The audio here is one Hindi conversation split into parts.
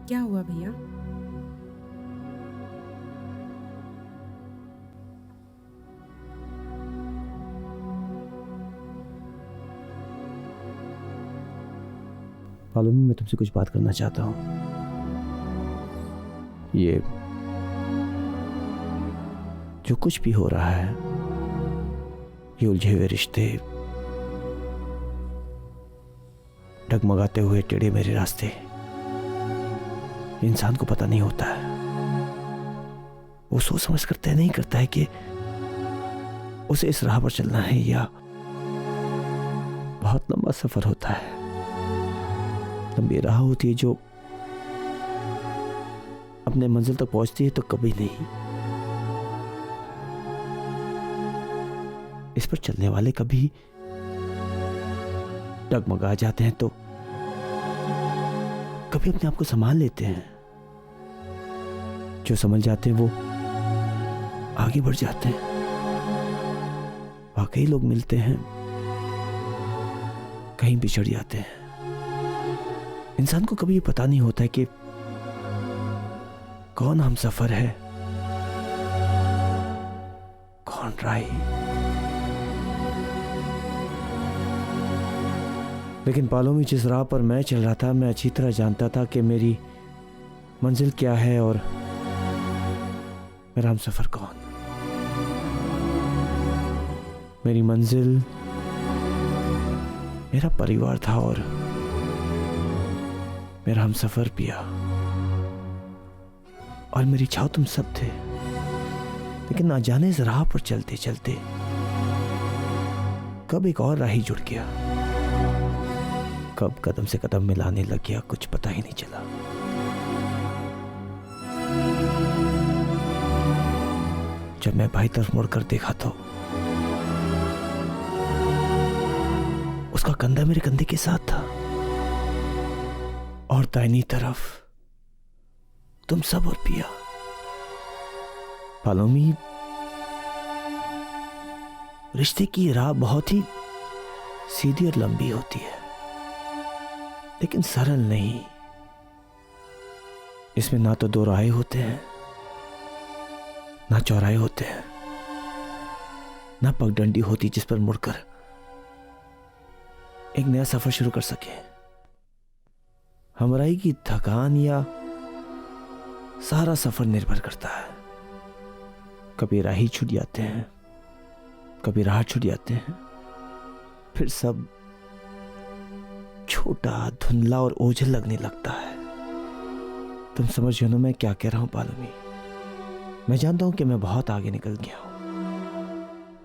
क्या हुआ भैया? मालूम है, मैं तुमसे कुछ बात करना चाहता हूँ। ये जो कुछ भी हो रहा है, ये उलझे हुए रिश्ते, डगमगाते हुए टेढ़े मेरे रास्ते, इंसान को पता नहीं होता है। वो सोच समझ कर तय नहीं करता है कि उसे इस राह पर चलना है या बहुत लंबा सफर होता है। लंबी राह होती है जो अपने मंजिल तक पहुंचती है तो कभी नहीं। इस पर चलने वाले कभी डगमगा जाते हैं तो कभी अपने आप को संभाल लेते हैं। जो संभल जाते हैं वो आगे बढ़ जाते हैं। वाकई लोग मिलते हैं, कहीं बिछड़ जाते हैं। इंसान को कभी ये पता नहीं होता है कि कौन हमसफर है, कौन राही। लेकिन पालों में जिस राह पर मैं चल रहा था, मैं अच्छी तरह जानता था कि मेरी मंजिल क्या है और मेरा हमसफर कौन। मेरी मंजिल मेरा परिवार था और मेरा हमसफर पिया और मेरी छाव तुम सब थे। लेकिन ना जाने इस राह पर चलते चलते कब एक और राही जुड़ गया, कब कदम से कदम मिलाने लग गया, कुछ पता ही नहीं चला। जब मैं बाईं तरफ मुड़कर देखा तो उसका कंधा मेरे कंधे के साथ था और दाहिनी तरफ तुम सब और पिया। पालोमी, रिश्ते की राह बहुत ही सीधी और लंबी होती है, लेकिन सरल नहीं। इसमें ना तो दो राहें होते हैं, ना चौराहे होते हैं, ना पगडंडी होती जिस पर मुड़कर एक नया सफर शुरू कर सके। हमराही की थकान या सारा सफर निर्भर करता है। कभी राही छूट जाते हैं, कभी राह छूट जाते हैं, फिर सब छोटा, धुंधला और ओझल लगने लगता है। तुम समझ रहे हो मैं क्या कह रहा हूं पालमी? मैं जानता हूं कि मैं बहुत आगे निकल गया हूं,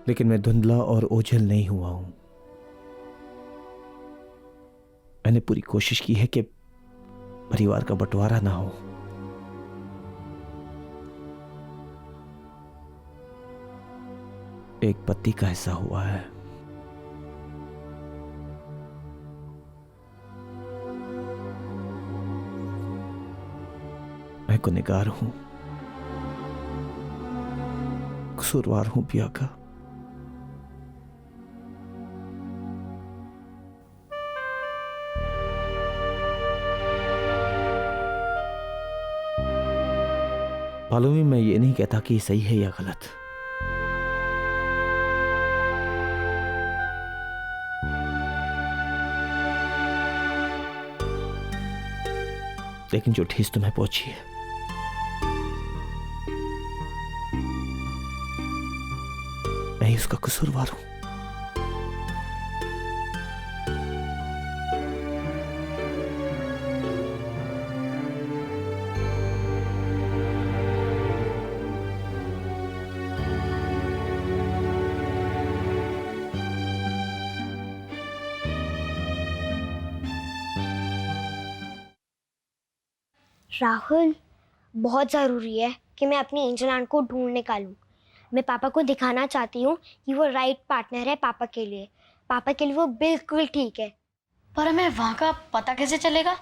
लेकिन मैं धुंधला और ओझल नहीं हुआ हूं। मैंने पूरी कोशिश की है कि परिवार का बंटवारा ना हो। एक पत्ती का हिस्सा हुआ है। मैं गुनहगार हूं, कसूरवार हूं पिया का। मालूम है, मैं ये नहीं कहता कि सही है या गलत। लेकिन जो ठेस तुम्हें पहुंची है, मैं ही उसका कसूरवार हूं। राहुल, बहुत ज़रूरी है कि मैं अपनी एंजल आंट को ढूंढ निकालूं। मैं पापा को दिखाना चाहती हूँ कि वो राइट पार्टनर है पापा के लिए। पापा के लिए वो बिल्कुल ठीक है। पर हमें वहाँ का पता कैसे चलेगा?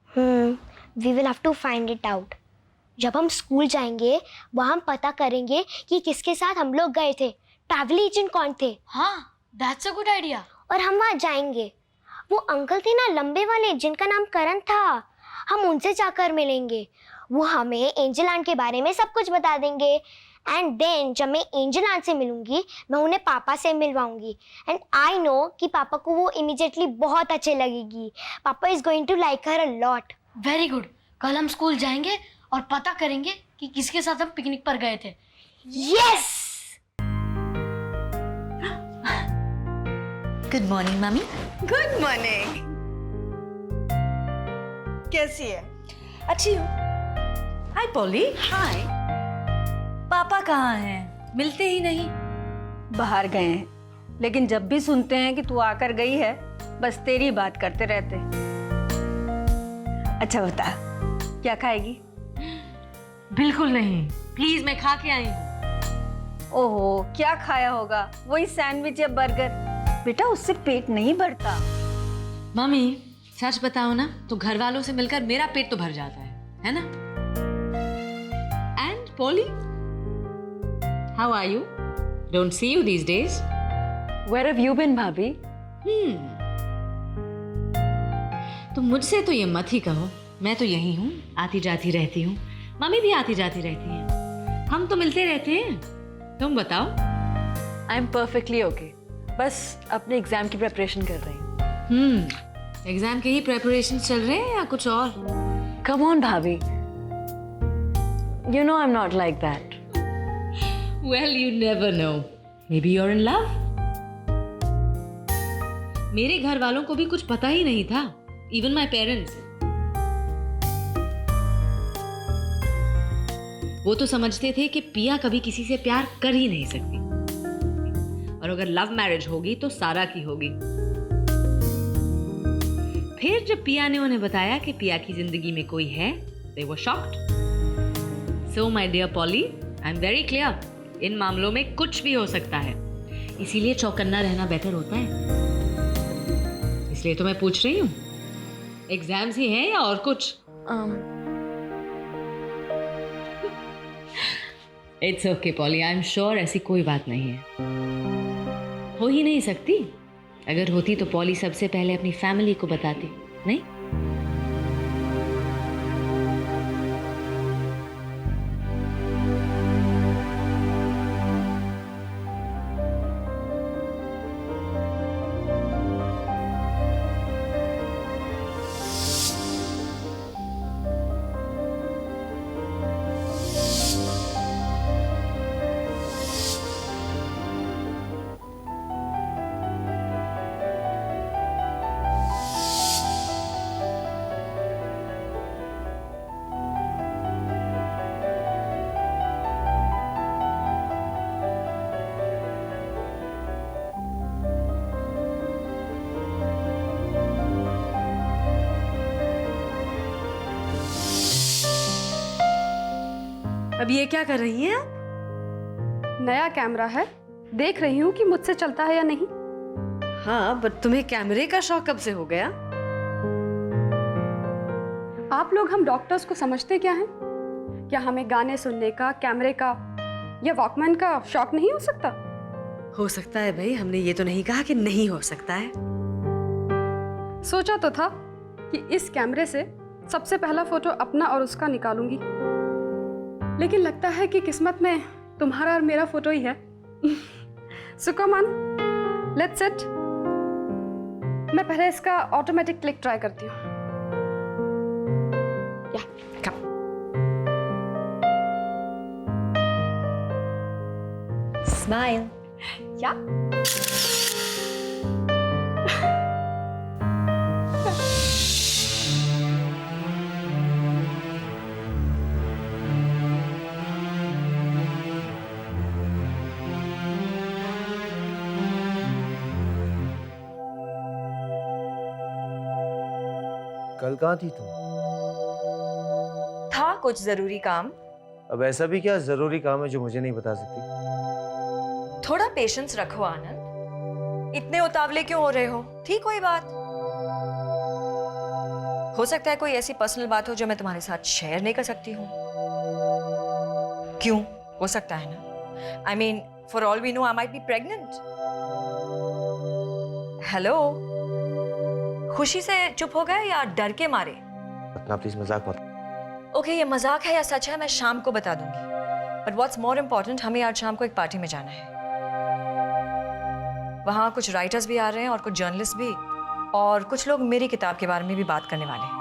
We will have to find it out. जब हम स्कूल जाएंगे वहाँ हम पता करेंगे कि किसके साथ हम लोग गए थे, ट्रैवल एजेंट कौन थे। हाँ, दैट्स अ गुड आइडिया। और हम वहाँ जाएंगे। वो अंकल थे ना लंबे वाले, जिनका नाम करण था, हम उनसे जाकर मिलेंगे। वो हमें एंजल आंट के बारे में सब कुछ बता देंगे। एंड देन जब मैं एंजल आंट से मिलूंगी, मैं उन्हें पापा से मिलवाऊंगी। एंड आई नो कि पापा को वो इमीडिएटली बहुत अच्छे लगेगी। पापा is going to like her a lot. Very good. कल हम स्कूल जाएंगे और पता करेंगे कि किसके साथ हम पिकनिक पर गए थे। Yes. Good morning mummy. Good morning. कैसी है? अच्छी हूँ। हाय पॉली। हाय। पापा कहाँ हैं? मिलते ही नहीं। बाहर गए हैं, लेकिन जब भी सुनते हैं कि तू आकर गई है, बस तेरी बात करते रहते। अच्छा बता, क्या खाएगी? बिल्कुल नहीं, प्लीज मैं खा के आई हूँ। ओहो, क्या खाया होगा? वही सैंडविच या बर्गर। बेटा उससे पेट नहीं भरता। मम्मी सच बताओ ना तो घर वालों से मिलकर मेरा पेट तो भर जाता है ना? And Polly, how are you? Don't see you these days. Where have you been, भाभी? तो मुझसे तो ये मत ही कहो, मैं तो यही हूँ, आती जाती रहती हूँ। मम्मी भी आती जाती रहती हैं, हम तो मिलते रहते हैं। तुम बताओ। आई एम परफेक्टली ओके, बस अपने एग्जाम की प्रिपरेशन कर रही हूँ। एग्जाम के ही प्रेपरेशन चल रहे हैं या कुछ और? कम ऑन भाभी, you know I am not like that. Well you never know, may be you're in love. मेरे घर वालों को भी कुछ पता ही नहीं था, इवन माई पेरेंट्स। वो तो समझते थे कि पिया कभी किसी से प्यार कर ही नहीं सकती, और अगर लव मैरिज होगी तो सारा की होगी। फिर जब पिया ने उन्हें बताया कि पिया की जिंदगी में कोई है, they were shocked. So my dear Polly, I'm very clear. इन मामलों में कुछ भी हो सकता है, इसीलिए चौकन्ना रहना बेटर होता है। इसलिए तो मैं पूछ रही हूँ, एग्जाम्स ही हैं या और कुछ? It's okay poly, I am sure ऐसी कोई बात नहीं है, हो ही नहीं सकती। अगर होती तो पॉली सबसे पहले अपनी फैमिली को बताती, नहीं? अब ये क्या कर रही हैं आप? नया कैमरा है, देख रही हूँ कि मुझसे चलता है या नहीं। हाँ, बट तुम्हें कैमरे का शौक कब से हो गया? आप लोग हम डॉक्टर्स को समझते क्या हैं? क्या हमें गाने सुनने का, कैमरे का या वॉकमैन का शौक नहीं हो सकता? हो सकता है भाई, हमने ये तो नहीं कहा कि नहीं हो सकता है। सोचा तो था कि इस कैमरे से सबसे पहला फोटो अपना और उसका निकालूंगी, लेकिन लगता है कि किस्मत में तुम्हारा और मेरा फोटो ही है। सो कम ऑन, लेट्स सिट। मैं पहले इसका ऑटोमेटिक क्लिक ट्राई करती हूँ। या कम। स्माइल। या कल कहाँ थी तुम? था कुछ जरूरी काम। अब ऐसा भी क्या जरूरी काम है जो मुझे नहीं बता सकती? थोड़ा पेशेंस रखो आनंद, इतने उतावले क्यों हो रहे हो? ठीक कोई बात, हो सकता है कोई ऐसी पर्सनल बात हो जो मैं तुम्हारे साथ शेयर नहीं कर सकती हूँ। क्यों? हो सकता है ना। I mean for all we know I might be pregnant. Hello, खुशी से चुप हो गए या डर के मारे? ना प्लीज मजाक मत। ओके, ये मजाक है या सच है मैं शाम को बता दूंगी। बट व्हाट्स मोर इम्पोर्टेंट, हमें आज शाम को एक पार्टी में जाना है। वहाँ कुछ राइटर्स भी आ रहे हैं और कुछ जर्नलिस्ट भी, और कुछ लोग मेरी किताब के बारे में भी बात करने वाले हैं।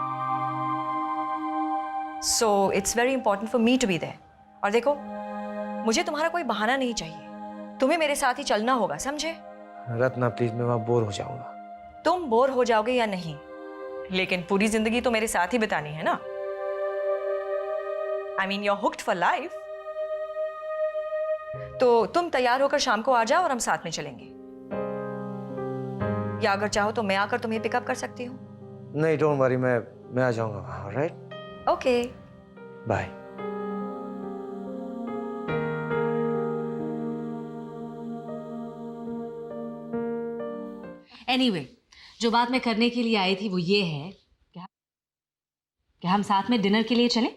So it's very important for me to be there. और देखो, मुझे तुम्हारा कोई बहाना नहीं चाहिए, तुम्हें मेरे साथ ही चलना होगा, समझे? रत्ना प्लीज, मैं वहां बोर हो जाऊंगा। तुम बोर हो जाओगे या नहीं, लेकिन पूरी जिंदगी तो मेरे साथ ही बितानी है ना। I mean, you're hooked for life। तो तुम तैयार होकर शाम को आ जाओ और हम साथ में चलेंगे, या अगर चाहो तो मैं आकर तुम्हें पिकअप कर सकती हूँ। नहीं, डोंट वरी, मैं आ जाऊंगा वहां। Right, okay, bye. एनीवे, जो बात मैं करने के लिए आई थी वो ये है कि हम साथ में डिनर के लिए चलें।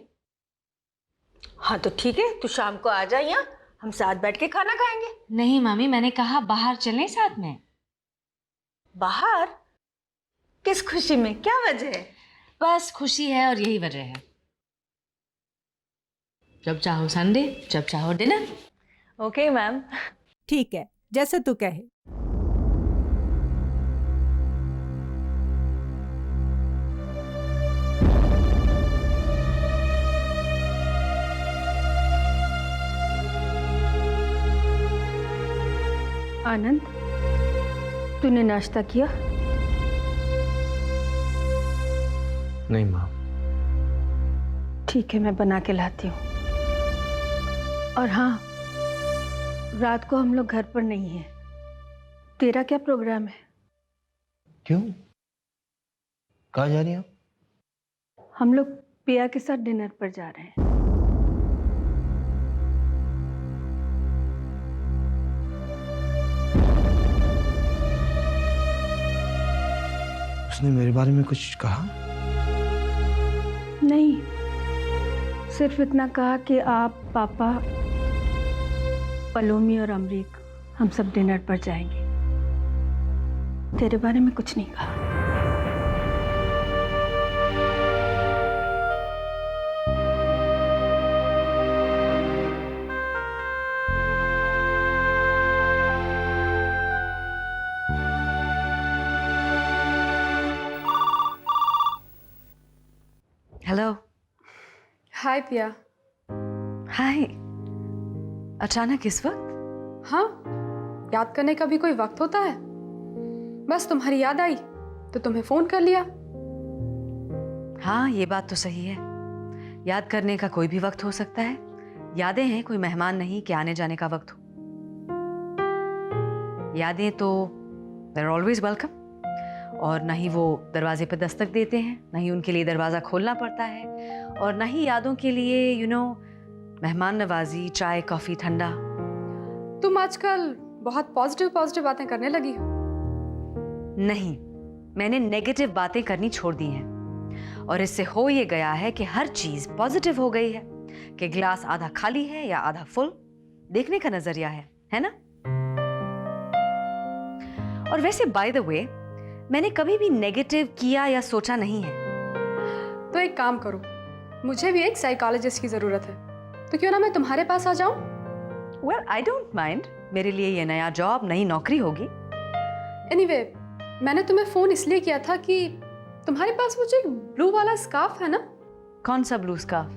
हाँ तो ठीक है, तू शाम को आ जा, यहाँ हम साथ बैठ के खाना खाएंगे। नहीं मामी, मैंने कहा बाहर चलें साथ में। बाहर? किस खुशी में, क्या वजह है? बस खुशी है और यही वजह है। जब चाहो संडे, जब चाहो डिनर। Okay ma'am. ठीक है, जैसे तू कहे। आनंद, तूने नाश्ता किया? नहीं माँ। ठीक है, मैं बना के लाती हूँ। और हाँ, रात को हम लोग घर पर नहीं हैं। तेरा क्या प्रोग्राम है? क्यों, कहाँ जा रही हो? हम लोग पिया के साथ डिनर पर जा रहे हैं। उसने मेरे बारे में कुछ कहा? नहीं, सिर्फ इतना कहा कि आप, पापा, पलोमी और अमरीक हम सब डिनर पर जाएंगे। तेरे बारे में कुछ नहीं कहा। हेलो। हाय पिया। हाय। अचानक इस वक्त? हाँ, याद करने का भी कोई वक्त होता है? बस तुम्हारी याद आई तो तुम्हें फोन कर लिया। हाँ, ये बात तो सही है। याद करने का कोई भी वक्त हो सकता है। यादें हैं, कोई मेहमान नहीं कि आने जाने का वक्त हो। यादें तो they're always welcome। और ना ही वो दरवाजे पर दस्तक देते हैं, ना ही उनके लिए दरवाज़ा खोलना पड़ता है, और ना ही यादों के लिए मेहमान नवाजी, चाय, कॉफ़ी, ठंडा। तुम आजकल बहुत पॉजिटिव बातें करने लगी हो। नहीं, मैंने नेगेटिव बातें करनी छोड़ दी हैं, और इससे हो ये गया है कि हर चीज़ पॉजिटिव हो गई है, कि ग्लास आधा खाली है या आधा फुल, देखने का नजरिया है ना? और वैसे बाय द वे, मैंने कभी भी नेगेटिव किया या सोचा नहीं है। तो एक काम करो, मुझे भी एक साइकोलॉजिस्ट की जरूरत है, तो क्यों ना मैं तुम्हारे पास आ जाऊं? Well, I don't mind. मेरे लिए ये नया जॉब, नई नौकरी होगी। एनीवे, मैंने तुम्हें फोन इसलिए किया था कि तुम्हारे पास वो जो एक ब्लू वाला स्कार्फ है ना? कौन सा ब्लू स्कार्फ?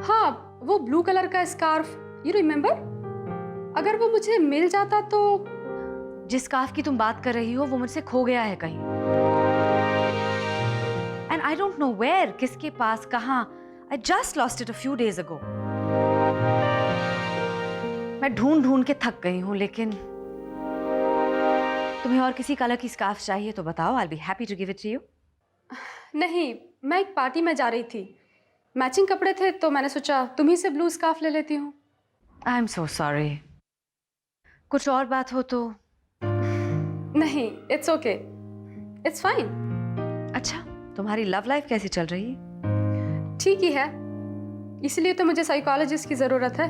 हाँ, वो ब्लू कलर का स्कार्फ, यू रिमेम्बर? अगर वो मुझे मिल जाता तो। जिस स्कार्फ की तुम बात कर रही हो वो मुझसे खो गया है कहीं, and I don't know where, किसके पास, कहाँ। I just lost it a few days ago. मैं ढूंढ ढूंढ के थक गई हूँ, लेकिन तुम्हें और किसी कलर की स्कार्फ चाहिए तो बताओ, I will be happy to give it to you. नहीं, मैं एक पार्टी में जा रही थी, मैचिंग कपड़े थे, तो मैंने सोचा तुम्ही से ब्लू स्कार्फ ले लेती हूँ। I am so sorry. कुछ और बात हो तो? नहीं, इट्स ओके, इट्स फाइन। अच्छा, तुम्हारी लव लाइफ कैसी चल रही है? ठीक ही है, इसलिए तो मुझे साइकोलॉजिस्ट की जरूरत है।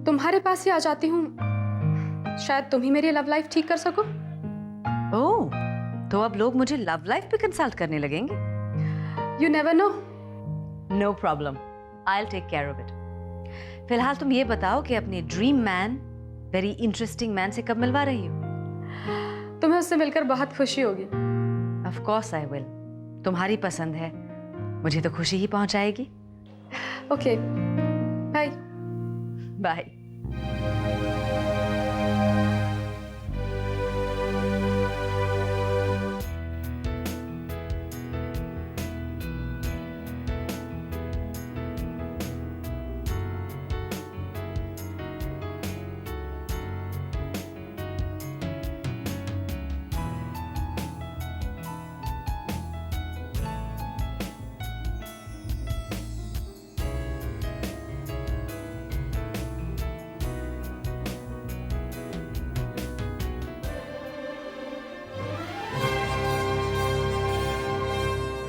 तुम्हारे पास ही आ जाती हूँ, शायद तुम ही मेरी लव लाइफ ठीक कर सको। ओह, तो अब लोग मुझे लव लाइफ पे कंसल्ट करने लगेंगे। You never know. No problem, I take care of it. फिलहाल तुम ये बताओ कि अपने dream man, very interesting man से कब मिलवा रही हो? तुम्हें उससे मिलकर बहुत खुशी होगी। Of course I will. तुम्हारी पसंद है, मुझे तो खुशी ही पहुंचाएगी। Okay, bye. बाय।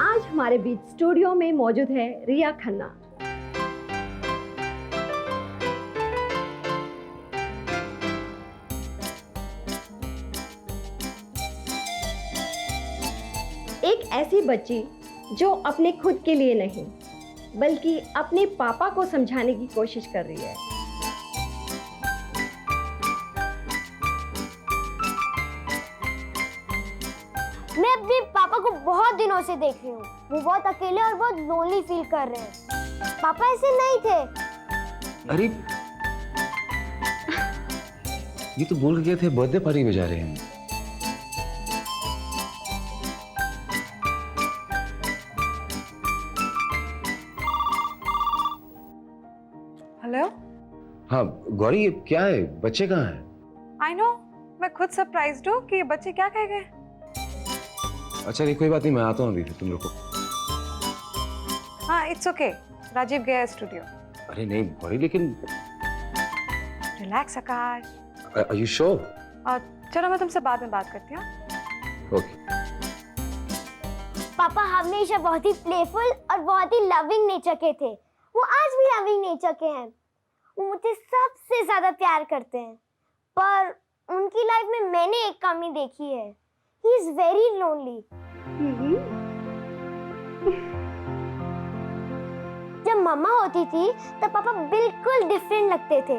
आज हमारे बीच स्टूडियो में मौजूद है रिया खन्ना। एक ऐसी बच्ची जो अपने खुद के लिए नहीं बल्कि अपने पापा को समझाने की कोशिश कर रही है। मैं अपने पापा को बहुत दिनों से देख रही हूँ। वो बहुत अकेले और बहुत लोनली फील कर रहे हैं। पापा ऐसे नहीं थे। अरे ये तो बोल के गए थे बर्थडे पार्टी में जा रहे हैं। हेलो। हाँ गौरी, ये क्या है? बच्चे कहाँ हैं? आई नो, मैं खुद सरप्राइज्ड हूँ कि ये बच्चे क्या कह गए। अच्छा नहीं, कोई बात नहीं, मैं आता हूँ अभी तुम लोग को। हाँ इट्स ओके, राजीव गया स्टूडियो। अरे नहीं गौरी, लेकिन relax Akash. Are you sure? और चलो मैं तुमसे बाद में बात करती हूँ। ओके। पापा हमेशा बहुत ही प्लेफुल और बहुत ही लविंग नेचर के थे। वो आज भी लविंग नेचर के हैं। वो मुझे सबसे ज्यादा प्यार करते हैं। पर उनकी लाइफ में मैंने एक कमी देखी है। He is very lonely. जब मम्मा होती थी तब पापा बिल्कुल डिफरेंट लगते थे,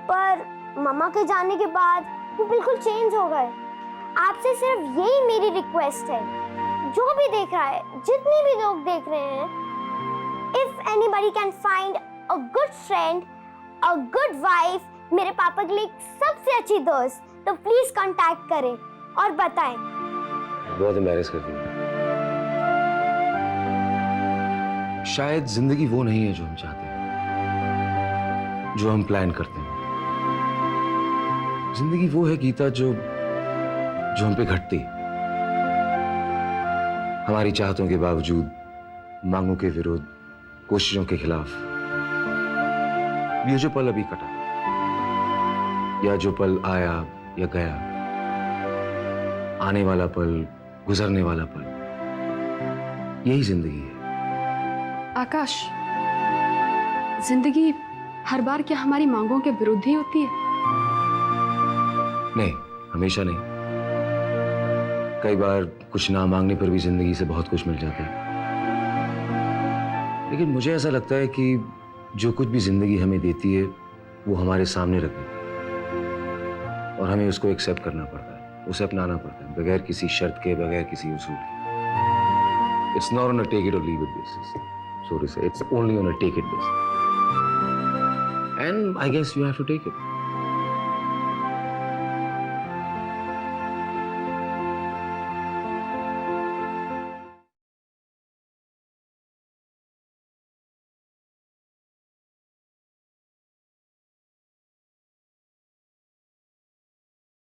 पर मम्मा के जाने के बाद वो बिल्कुल चेंज हो गए। आपसे सिर्फ यही मेरी रिक्वेस्ट है, जो भी देख रहा है, जितने भी लोग देख रहे हैं, if anybody can find a good friend, a good wife, मेरे पापा के लिए सबसे अच्छी दोस्त, तो प्लीज कांटेक्ट करें और बताएं। बहुत एम्बैरेस करती है। शायद जिंदगी वो नहीं है जो हम चाहते हैं, जो हम प्लान करते हैं। जिंदगी वो है गीता जो हम पे घटती, हमारी चाहतों के बावजूद, मांगों के विरुद्ध, कोशिशों के खिलाफ। ये जो पल अभी कटा, या जो पल आया या गया, आने वाला पल, गुजरने वाला पल, यही जिंदगी है। आकाश, जिंदगी हर बार क्या हमारी मांगों के विरुद्ध ही होती है? नहीं, हमेशा नहीं। कई बार कुछ ना मांगने पर भी जिंदगी से बहुत कुछ मिल जाता है। लेकिन मुझे ऐसा लगता है कि जो कुछ भी जिंदगी हमें देती है वो हमारे सामने रख देती है और हमें उसको एक्सेप्ट करना पड़ता है, उसे अपनाना पड़ता है, बगैर किसी शर्त के, बगैर किसी उसूल के। It's not on a take it or leave it basis, so to say. It's only on a take it basis. And I guess you have to take it.